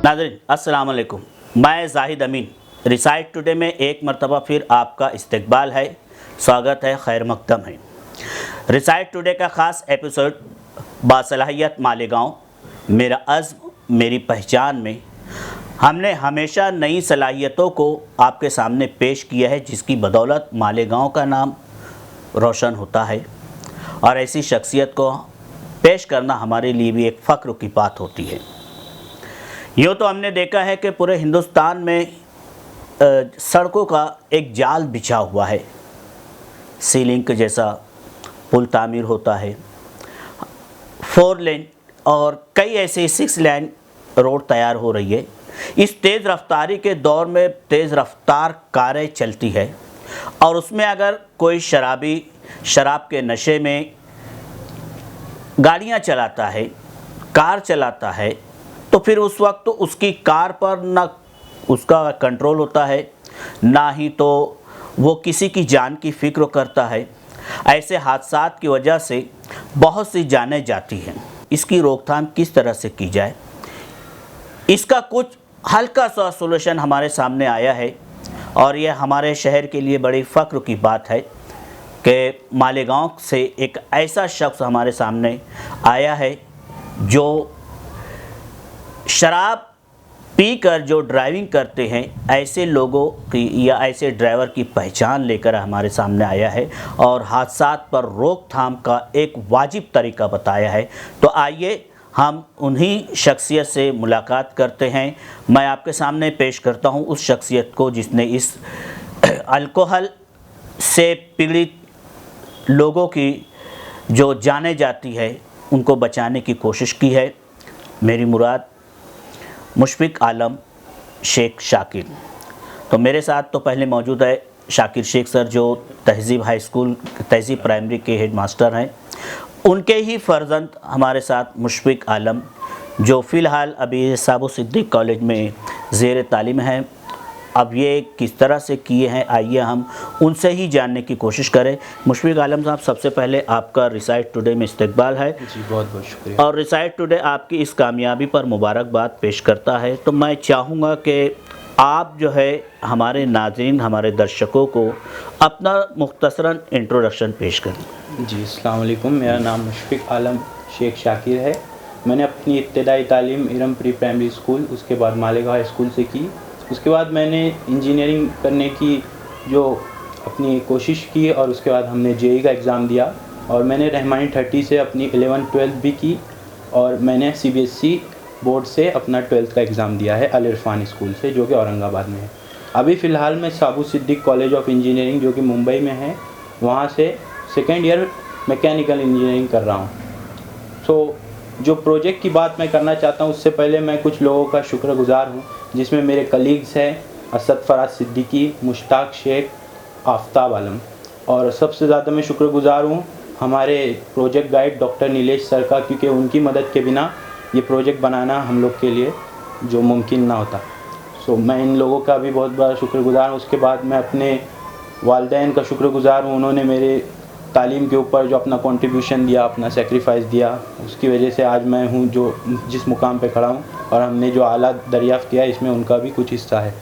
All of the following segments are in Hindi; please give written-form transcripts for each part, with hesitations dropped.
नाज़रीन अस्सलाम वालेकुम, मैं ज़ाहिद अमीन। रिसाइट टुडे में एक मरतबा फिर आपका इस्तकबाल है, स्वागत है, खैर मकदम है। रिसाइट टुडे का ख़ास एपिसोड बासलाहियत मालेगांव, मेरा अज़्म मेरी पहचान में हमने हमेशा नई सलाहियतों को आपके सामने पेश किया है, जिसकी बदौलत मालेगांव का नाम रोशन होता है। और ऐसी शख्सियत को पेश करना हमारे लिए भी एक फ़ख्र की बात होती है। यूँ तो हमने देखा है कि पूरे हिंदुस्तान में सड़कों का एक जाल बिछा हुआ है। सीलिंग के जैसा पुल तामीर होता है, 4 लेन और कई ऐसे 6 लेन रोड तैयार हो रही है। इस तेज़ रफ्तारी के दौर में तेज़ रफ्तार कारें चलती है और उसमें अगर कोई शराबी शराब के नशे में गाड़ियाँ चलाता है, कार चलाता है, तो फिर उस वक्त तो उसकी कार पर ना उसका कंट्रोल होता है, ना ही तो वो किसी की जान की फ़िक्र करता है। ऐसे हादसात की वजह से बहुत सी जानें जाती हैं। इसकी रोकथाम किस तरह से की जाए, इसका कुछ हल्का सा सॉल्यूशन हमारे सामने आया है और यह हमारे शहर के लिए बड़ी फ़ख्र की बात है कि मालेगांव से एक ऐसा शख्स हमारे सामने आया है जो शराब पीकर जो ड्राइविंग करते हैं, ऐसे लोगों की या ऐसे ड्राइवर की पहचान लेकर हमारे सामने आया है और हादसात पर रोकथाम का एक वाजिब तरीका बताया है। तो आइए हम उन्हीं शख्सियत से मुलाकात करते हैं। मैं आपके सामने पेश करता हूं उस शख्सियत को जिसने इस अल्कोहल से पीड़ित लोगों की जो जाने जाती है उनको बचाने की कोशिश की है। मेरी मुराद मुशफ़िक आलम शेख शाकिर। तो मेरे साथ तो पहले मौजूद है शाकिर शेख सर, जो तहज़ीब हाई स्कूल तहज़ीब प्राइमरी के हेड मास्टर हैं। उनके ही फ़र्जंद हमारे साथ मुशफ़िक आलम, जो फ़िलहाल अभी साबो सिद्दीक़ कॉलेज में ज़ेर तालीम हैं। अब ये किस तरह से किए हैं, आइए हम उनसे ही जानने की कोशिश करें। मुशफ़िक आलम साहब, सबसे पहले आपका रिसाइट टुडे में इस्तकबाल है। जी, बहुत बहुत शुक्रिया। और रिसाइट टुडे आपकी इस कामयाबी पर मुबारकबाद पेश करता है। तो मैं चाहूँगा कि आप जो है हमारे नाज़रीन, हमारे दर्शकों को अपना मुख्तसरन इंट्रोडक्शन पेश करें। जी, अस्सलाम वालेकुम। मेरा नाम मुशफ़िक आलम शेख शाकिर है। मैंने अपनी इब्तदाई तालीम इरम प्री प्राइमरी स्कूल, उसके बाद मालेगांव हाई स्कूल से की। उसके बाद मैंने इंजीनियरिंग करने की जो अपनी कोशिश की और उसके बाद हमने जेईई का एग्ज़ाम दिया और मैंने रहमानी 30 से अपनी 11th-12th भी की और मैंने सीबीएसई बोर्ड से अपना 12th का एग्ज़ाम दिया है अल इरफान स्कूल से, जो कि औरंगाबाद में है। अभी फ़िलहाल मैं साबो सिद्दीक़ कॉलेज ऑफ इंजीनियरिंग, जो कि मुंबई में है, वहाँ से 2nd ईयर मैकेनिकल इंजीनियरिंग कर रहा हूँ। तो जो प्रोजेक्ट की बात मैं करना चाहता हूँ, उससे पहले मैं कुछ लोगों का शुक्रगुज़ार हूँ, जिसमें मेरे कलीग्स हैं असद फराज सिद्दीकी, मुश्ताक शेख, आफ्ताब आलम। और सबसे ज़्यादा मैं शुक्रगुज़ार हूँ हमारे project guide doctor Nilesh sir का, क्योंकि उनकी मदद के बिना ये प्रोजेक्ट बनाना हम लोग के लिए जो मुमकिन ना होता। सो मैं इन लोगों का भी बहुत बड़ा शुक्रगुज़ार हूँ। उसके बाद मैं अपने वालिदैन का शुक्रगुज़ार हूँ। उन्होंने मेरे तालीम के ऊपर जो अपना कंट्रीब्यूशन दिया, अपना सेक्रीफाइस दिया, उसकी वजह से आज मैं हूँ जो जिस मुकाम पे खड़ा हूँ और हमने जो आला दरियाफ़्त किया, इसमें उनका भी कुछ हिस्सा है।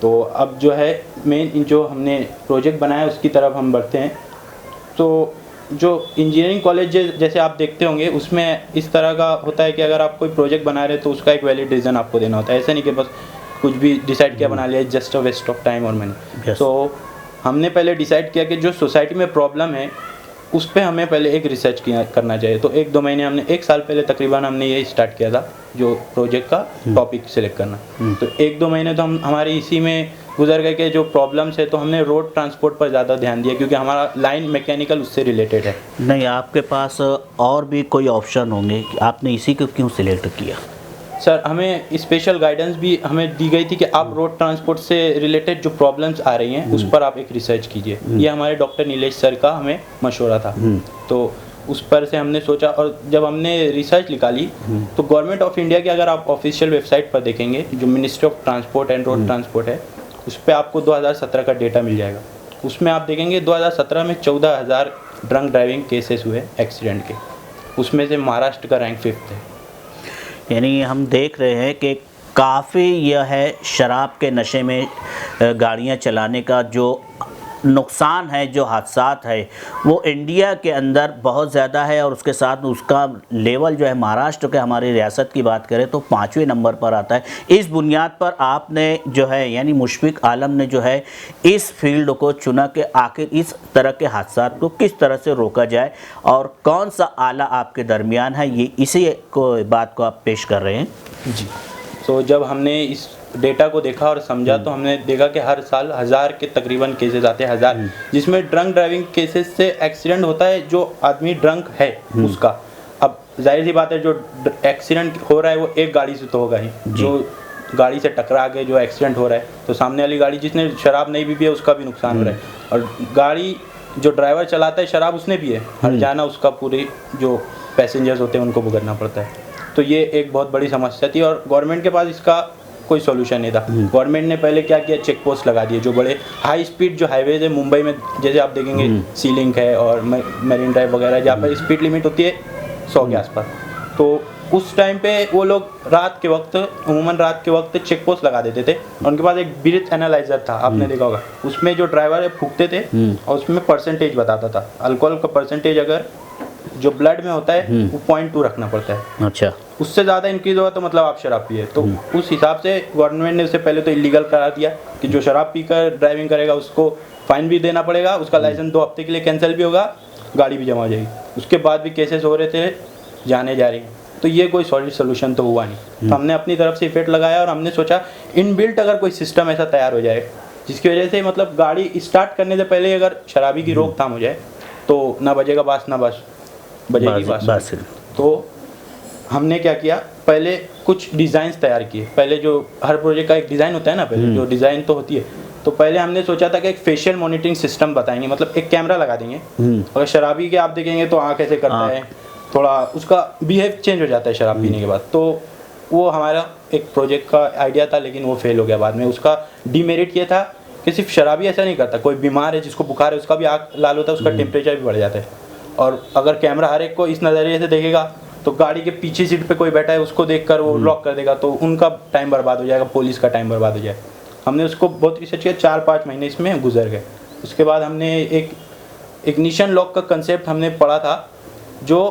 तो अब जो है मेन जो हमने प्रोजेक्ट बनाया उसकी तरफ हम बढ़ते हैं। तो जो इंजीनियरिंग कॉलेज जैसे आप देखते होंगे, उसमें इस तरह का होता है कि अगर आप कोई प्रोजेक्ट बना रहे हैं तो उसका एक वैलिड रीज़न आपको देना होता है। ऐसा नहीं कि बस कुछ भी डिसाइड किया बना लिया, just a waste of time और मनी। तो हमने पहले डिसाइड किया कि जो सोसाइटी में प्रॉब्लम है उस पर हमें पहले एक रिसर्च करना चाहिए। तो 1-2 महीने हमने 1 साल पहले तकरीबन हमने ये स्टार्ट किया था, जो प्रोजेक्ट का टॉपिक सिलेक्ट करना। तो 1-2 महीने तो हम हमारे इसी में गुजर गए कि जो प्रॉब्लम्स है, तो हमने रोड ट्रांसपोर्ट पर ज़्यादा ध्यान दिया, क्योंकि हमारा लाइन मैकेनिकल उससे रिलेटेड है। नहीं, आपके पास और भी कोई ऑप्शन होंगे कि आपने इसी को क्यों सिलेक्ट किया? सर, हमें स्पेशल गाइडेंस भी हमें दी गई थी कि आप रोड ट्रांसपोर्ट से रिलेटेड जो प्रॉब्लम्स आ रही हैं उस पर आप एक रिसर्च कीजिए। ये हमारे डॉक्टर नीलेश सर का हमें मशवरा था। तो उस पर से हमने सोचा, और जब हमने रिसर्च निकाली तो गवर्नमेंट ऑफ इंडिया की अगर आप ऑफिशियल वेबसाइट पर देखेंगे, जो ministry of transport and road transport है, उस पर आपको 2017 का डेटा मिल जाएगा। उसमें आप देखेंगे 2017 में 14,000 ड्रंक ड्राइविंग केसेस हुए एक्सीडेंट के, उसमें से महाराष्ट्र का रैंक 5th है। यानी हम देख रहे हैं कि काफ़ी यह है शराब के नशे में गाड़ियां चलाने का जो नुकसान है, जो हादसात है, वो इंडिया के अंदर बहुत ज़्यादा है और उसके साथ उसका लेवल जो है महाराष्ट्र के हमारी रियासत की बात करें तो 5वें नंबर पर आता है। इस बुनियाद पर आपने जो है यानी मुशफिक आलम ने जो है इस फील्ड को चुना कि आखिर इस तरह के हादसात को किस तरह से रोका जाए और कौन सा आला आपके दरमियान है, ये इसी को बात को आप पेश कर रहे हैं। जी, तो जब हमने इस डेटा को देखा और समझा तो हमने देखा कि हर साल 1000 के तकरीबन केसेस आते हैं, 1000, जिसमें ड्रंक ड्राइविंग केसेस से एक्सीडेंट होता है जो आदमी ड्रंक है उसका। अब जाहिर सी बात है जो एक्सीडेंट हो रहा है वो एक गाड़ी से तो होगा ही, जो गाड़ी से टकरा के जो एक्सीडेंट हो रहा है तो सामने वाली गाड़ी जिसने शराब नहीं भी पिया उसका भी नुकसान हो रहा है, और गाड़ी जो ड्राइवर चलाता है शराब उसने भी है, हर जाना उसका पूरी जो पैसेंजर्स होते हैं उनको भुगतना पड़ता है। तो ये एक बहुत बड़ी समस्या थी और गवर्नमेंट के पास इसका कोई सॉल्यूशन नहीं था। गवर्नमेंट ने पहले क्या किया, चेक पोस्ट लगा दिए जो बड़े हाई स्पीड जो हाईवेज है मुंबई में, जैसे आप देखेंगे सी लिंक है और मरीन ड्राइव वगैरह, जहाँ पर स्पीड लिमिट होती है 100 के आसपास। तो उस टाइम पे वो लोग रात के वक्त, उमूमन रात के वक्त चेक पोस्ट लगा देते थे और उनके पास एक ब्रीथ एनालाइजर था, आपने देखा होगा, उसमें जो ड्राइवर है फूंकते थे और उसमें परसेंटेज बताता था, अल्कोहल का परसेंटेज अगर जो ब्लड में होता है वो 0.2 रखना पड़ता है। अच्छा, उससे ज़्यादा इंक्रीज हुआ तो मतलब आप शराब पिए। तो उस हिसाब से गवर्नमेंट ने उससे पहले तो इलीगल करा दिया कि जो शराब पीकर ड्राइविंग करेगा उसको फाइन भी देना पड़ेगा, उसका लाइसेंस 2 हफ्ते के लिए कैंसिल भी होगा, गाड़ी भी जमा हो जाएगी। उसके बाद भी केसेस हो रहे थे, जाने जा रही हैं, तो ये कोई सॉलिड सोल्यूशन तो हुआ नहीं। तो हमने अपनी तरफ से इफेक्ट लगाया और हमने सोचा इनबिल्ट अगर कोई सिस्टम ऐसा तैयार हो जाए जिसकी वजह से मतलब गाड़ी स्टार्ट करने से पहले अगर शराबी की रोकथाम हो जाए तो ना बजेगा बास ना बस बजेगी बास। तो हमने क्या किया, पहले कुछ डिज़ाइंस तैयार किए। पहले जो हर प्रोजेक्ट का एक डिज़ाइन होता है ना, पहले जो डिज़ाइन तो होती है, तो पहले हमने सोचा था कि एक फेशियल मॉनिटरिंग सिस्टम बताएंगे, मतलब एक कैमरा लगा देंगे, अगर शराबी के आप देखेंगे तो आँख ऐसे करता है, थोड़ा उसका बिहेव चेंज हो जाता है शराब पीने के बाद। तो वो हमारा एक प्रोजेक्ट का आइडिया था लेकिन वो फेल हो गया बाद में। उसका डीमेरिट ये था कि सिर्फ शराबी ऐसा नहीं करता, कोई बीमार है जिसको बुखार है उसका भी आँख लाल होता है, उसका टेम्परेचर भी बढ़ जाता है। और अगर कैमरा हर एक को इस नज़रिए से देखेगा तो गाड़ी के पीछे सीट पे कोई बैठा है उसको देखकर वो लॉक कर देगा, तो उनका टाइम बर्बाद हो जाएगा, पुलिस का टाइम बर्बाद हो जाएगा। हमने उसको बहुत रिसर्च किया, 4-5 महीने इसमें गुजर गए। उसके बाद हमने एक इग्निशन लॉक का कंसेप्ट हमने पढ़ा था जो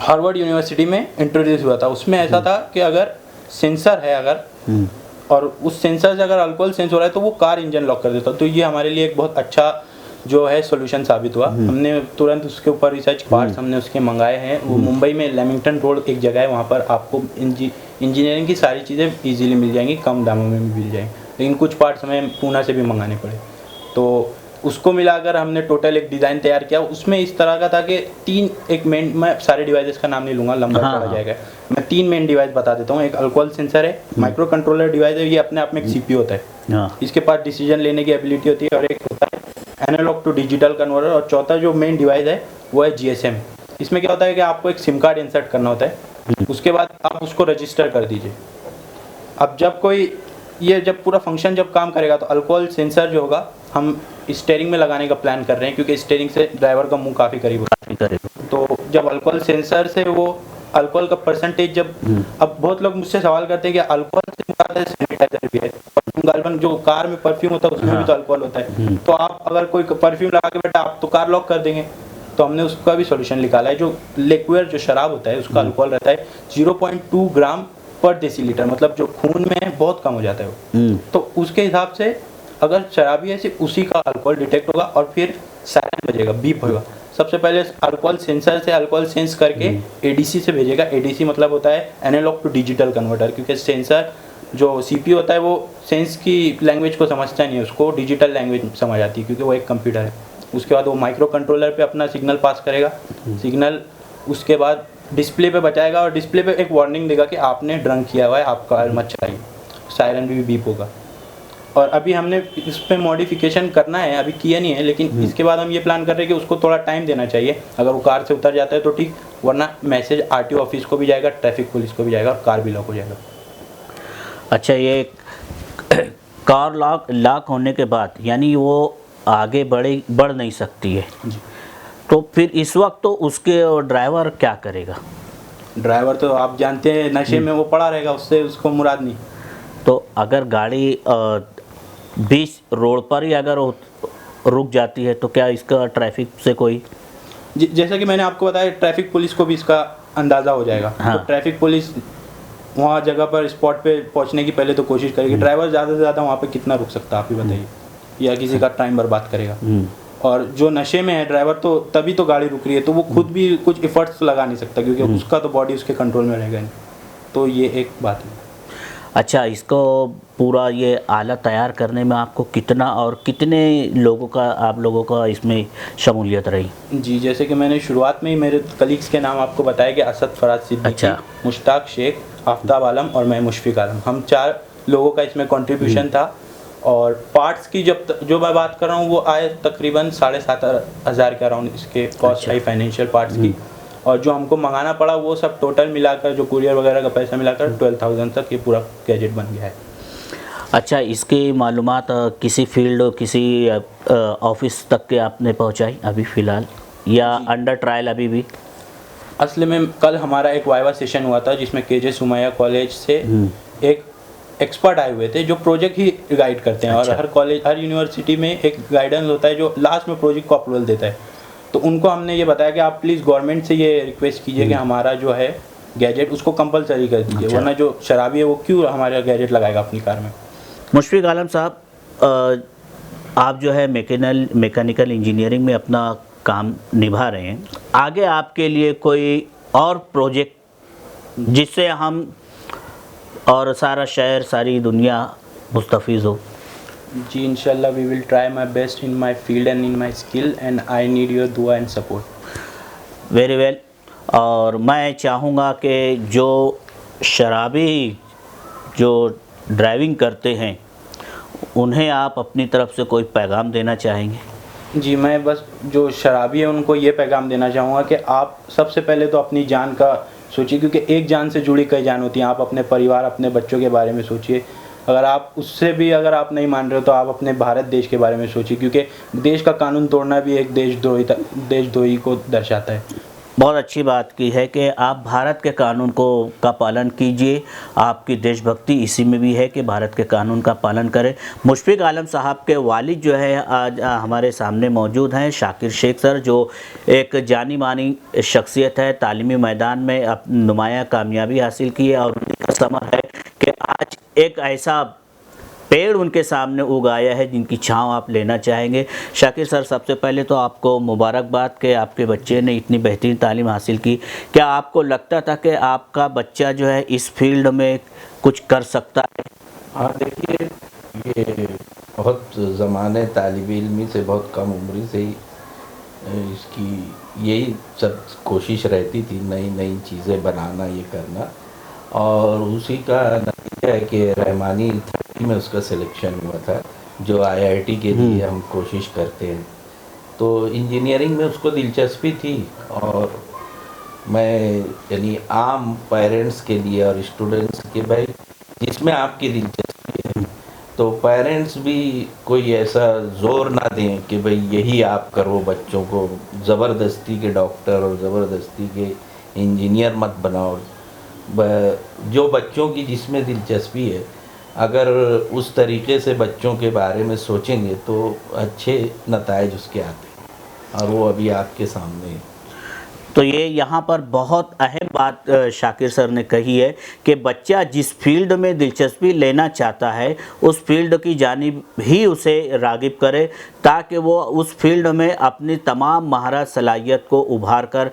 हार्वर्ड यूनिवर्सिटी में इंट्रोड्यूस हुआ था। उसमें ऐसा था कि अगर सेंसर है अगर और उस सेंसर से अगर अल्कोहल सेंस हो रहा है तो वो कार इंजन लॉक कर देता। तो ये हमारे लिए एक बहुत अच्छा जो है सॉल्यूशन साबित हुआ। हमने तुरंत उसके ऊपर रिसर्च पार्ट्स हमने उसके मंगाए हैं। वो मुंबई में लेमिंगटन रोड एक जगह है, वहाँ पर आपको इंजीनियरिंग की सारी चीज़ें इजीली मिल जाएंगी, कम दामों में भी मिल जाएंगी, लेकिन कुछ पार्ट्स हमें पूना से भी मंगाने पड़े। तो उसको मिलाकर हमने टोटल एक डिज़ाइन तैयार किया। उसमें इस तरह का था कि 3 एक मेन, मैं सारे डिवाइसेस का नाम नहीं लूँगा, लंबा चला जाएगा, मैं 3 मेन डिवाइस बता देता हूँ। एक अल्कोहल सेंसर है, माइक्रो कंट्रोलर डिवाइस है, ये अपने आप में एक CPU होता है, इसके पास डिसीजन लेने की एबिलिटी होती है, और एक होता है एनालॉग टू डिजिटल कन्वर्टर, और चौथा जो मेन डिवाइस है वो है GSM। इसमें क्या होता है कि आपको एक सिम कार्ड इंसर्ट करना होता है, उसके बाद आप उसको रजिस्टर कर दीजिए। अब जब कोई ये जब पूरा फंक्शन जब काम करेगा तो अल्कोहल सेंसर जो होगा हम स्टीयरिंग में लगाने का प्लान कर रहे हैं, क्योंकि स्टीयरिंग से ड्राइवर का मुंह काफ़ी करीब होता है। तो जब अल्कोहल सेंसर से वो अल्कोहल का परसेंटेज जब, अब बहुत लोग मुझसे सवाल करते हैं कि अल्कोहल से मुराद है सैनिटाइजर भी है, परफ्यूम गालबन जो कार में परफ्यूम होता है उसमें भी तो अल्कोहल होता है, तो आप अगर कोई परफ्यूम लगा के बैठा आप तो कार लॉक कर देंगे। तो हमने उसका भी सॉल्यूशन निकाला है। जो लिक्विड जो शराब होता है उसका अल्कोहल रहता है 0.2 ग्राम पर डेसीलीटर, मतलब जो खून में है बहुत कम हो जाता है वो। तो उसके हिसाब से अगर शराबी है सिर्फ उसी का अल्कोहल डिटेक्ट होगा और फिर सायरन बजेगा, बीप होगा। सबसे पहले अल्कोहल सेंसर से अल्कोहल सेंस करके ADC से भेजेगा। ADC मतलब होता है एनालॉग टू डिजिटल कन्वर्टर, क्योंकि सेंसर जो CPU होता है वो सेंस की लैंग्वेज को समझता नहीं है, उसको डिजिटल लैंग्वेज समझ आती है क्योंकि वो एक कंप्यूटर है। उसके बाद वो माइक्रो कंट्रोलर पे अपना सिग्नल पास करेगा, सिग्नल उसके बाद डिस्प्ले पे बचाएगा और डिस्प्ले पे एक वार्निंग देगा कि आपने ड्रंक किया हुआ है, आप कार मत चलाइए, सायरन भी बीप होगा। और अभी हमने इस पर मॉडिफिकेशन करना है, अभी किया नहीं है, लेकिन इसके बाद हम ये प्लान कर रहे हैं कि उसको थोड़ा टाइम देना चाहिए। अगर वो कार से उतर जाता है तो ठीक, वरना मैसेज RTO ऑफिस को भी जाएगा, ट्रैफिक पुलिस को भी जाएगा और कार भी लॉक हो जाएगा। अच्छा, ये कार लॉक होने के बाद यानी वो आगे बढ़ नहीं सकती है जी। तो फिर इस वक्त तो उसके ड्राइवर क्या करेगा? ड्राइवर तो आप जानते हैं नशे में वो पड़ा रहेगा, उससे उसको मुराद नहीं। तो अगर गाड़ी बीच रोड पर ही अगर रुक जाती है तो क्या इसका ट्रैफिक से कोई? जैसा कि मैंने आपको बताया, ट्रैफिक पुलिस को भी इसका अंदाज़ा हो जाएगा। हाँ। तो ट्रैफिक पुलिस वहाँ जगह पर स्पॉट पे पहुँचने की पहले तो कोशिश करेगी। ड्राइवर ज़्यादा से ज़्यादा वहाँ पे कितना रुक सकता है आप ही बताइए, या किसी का टाइम बर्बाद करेगा। और जो नशे में है ड्राइवर, तो तभी तो गाड़ी रुक रही है, तो वो खुद भी कुछ एफर्ट्स लगा नहीं सकता, क्योंकि उसका तो बॉडी उसके कंट्रोल में रहेगा नहीं। तो ये एक बात है। अच्छा, इसको पूरा ये आला तैयार करने में आपको कितना और कितने लोगों का, आप लोगों का इसमें शमूलियत रही? जी, जैसे कि मैंने शुरुआत में ही मेरे कलीग्स के नाम आपको बताया कि असद फराज सिद्दीकी, अच्छा। मुश्ताक शेख, आफ्ताब आलम और मैं मुशफिक आलम, हम 4 लोगों का इसमें कंट्रीब्यूशन था। और पार्ट्स की जो मैं बात कर रहा हूँ वो आए तकरीबन 7,500 के अराउंड इसके कॉस्ट आई फाइनेंशियल पार्ट्स की। और जो हमको मंगाना पड़ा वो सब टोटल मिलाकर, जो कुरियर वगैरह का पैसा मिलाकर 12,000 तक ये पूरा गैजेट बन गया है। अच्छा, इसकी मालूमात किसी फील्ड, किसी ऑफिस तक के आपने पहुंचाई अभी फ़िलहाल, या अंडर ट्रायल अभी भी? असल में कल हमारा एक वाइवा सेशन हुआ था जिसमें KJ सुमैया कॉलेज से एक एक्सपर्ट आए हुए थे जो प्रोजेक्ट ही गाइड करते हैं। अच्छा। और हर कॉलेज, हर यूनिवर्सिटी में एक गाइडेंस होता है जो लास्ट में प्रोजेक्ट को अप्रूवल देता है। तो उनको हमने ये बताया कि आप प्लीज़ गवर्नमेंट से ये रिक्वेस्ट कीजिए कि हमारा जो है गैजेट उसको कंपलसरी कर दीजिए। अच्छा। वरना जो शराबी है वो क्यों हमारा गैजेट लगाएगा अपनी कार में। मुशफिक आलम साहब, आप जो है मैकेनिकल इंजीनियरिंग में अपना काम निभा रहे हैं, आगे आपके लिए कोई और प्रोजेक्ट जिससे हम और सारा शहर, सारी दुनिया मुस्तफ़ीज़ हो? जी, इंशाल्लाह we will try my best in my field and in my skill and I need your दुआ एंड सपोर्ट। Very well. और मैं चाहूँगा कि जो शराबी जो ड्राइविंग करते हैं उन्हें आप अपनी तरफ से कोई पैगाम देना चाहेंगे? जी, मैं बस जो शराबी है उनको ये पैगाम देना चाहूँगा कि आप सबसे पहले तो अपनी जान का सोचिए, क्योंकि एक जान से जुड़ी कई जान होती हैं। आप अपने परिवार, अपने बच्चों के बारे में सोचिए। अगर आप उससे भी अगर आप नहीं मान रहे हो तो आप अपने भारत देश के बारे में सोचिए, क्योंकि देश का कानून तोड़ना भी एक देशद्रोही को दर्शाता है। बहुत अच्छी बात की है कि आप भारत के कानून का पालन कीजिए। आपकी देशभक्ति इसी में भी है कि भारत के कानून का पालन करें। मुशफिक आलम साहब के वालिद जो है आज हमारे सामने मौजूद हैं, शाकिर शेख सर, जो एक जानी मानी शख्सियत है, तालीमी मैदान में नुमायाँ कामयाबी हासिल की है। और उनका समर है कि आज एक ऐसा पेड़ उनके सामने उगाया है जिनकी छांव आप लेना चाहेंगे। शाकिर सर, सबसे पहले तो आपको मुबारकबाद कि आपके बच्चे ने इतनी बेहतरीन तालीम हासिल की। क्या आपको लगता था कि आपका बच्चा जो है इस फील्ड में कुछ कर सकता है? हाँ, देखिए, ये बहुत ज़माने तालिब इल्मी से, बहुत कम उम्र से ही इसकी यही सब कोशिश रहती थी, नई नई चीज़ें बनाना, ये करना। और उसी का नतीजा है कि रहमानी 30 में उसका सिलेक्शन हुआ था, जो IIT के लिए हम कोशिश करते हैं। तो इंजीनियरिंग में उसको दिलचस्पी थी। और मैं यानी आम पेरेंट्स के लिए और स्टूडेंट्स के, भाई जिसमें आपकी दिलचस्पी है, तो पेरेंट्स भी कोई ऐसा जोर ना दें कि भाई यही आप करो, बच्चों को ज़बरदस्ती के डॉक्टर और ज़बरदस्ती के इंजीनियर मत बनाओ। जो बच्चों की जिसमें दिलचस्पी है, अगर उस तरीके से बच्चों के बारे में सोचेंगे तो अच्छे नताइज उसके आते हैं, और वो अभी आपके सामने है। तो ये यहाँ पर बहुत अहम बात शाकिर सर ने कही है कि बच्चा जिस फील्ड में दिलचस्पी लेना चाहता है उस फील्ड की जानिब ही उसे रागिब करे, ताकि वो उस फील्ड में अपनी तमाम महारत सलाहियत को उभार कर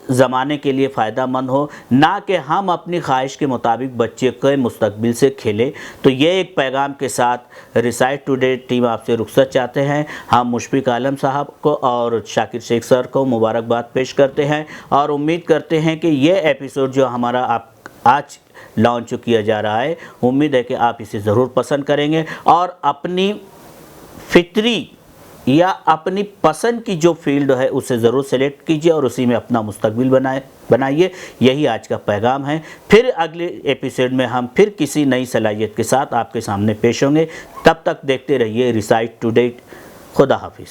ज़माने के लिए फ़ायदा मंद हो, ना कि हम अपनी ख्वाहिश के मुताबिक बच्चे के मुस्तकबिल से खेलें। तो ये एक पैगाम के साथ रिसाइट टुडे टीम आपसे रुखसत चाहते हैं। हम मुशफिक आलम साहब को और शाकिर शेख सर को मुबारकबाद पेश करते हैं और उम्मीद करते हैं कि ये एपिसोड जो हमारा आज लॉन्च किया जा रहा है, उम्मीद है कि आप इसे ज़रूर पसंद करेंगे और अपनी फितरी या अपनी पसंद की जो फील्ड है उसे ज़रूर सेलेक्ट कीजिए और उसी में अपना मुस्तकबिल बनाइए। यही आज का पैगाम है। फिर अगले एपिसोड में हम फिर किसी नई सलाहियत के साथ आपके सामने पेश होंगे। तब तक देखते रहिए रिसाइट टुडे। खुदा हाफिज़।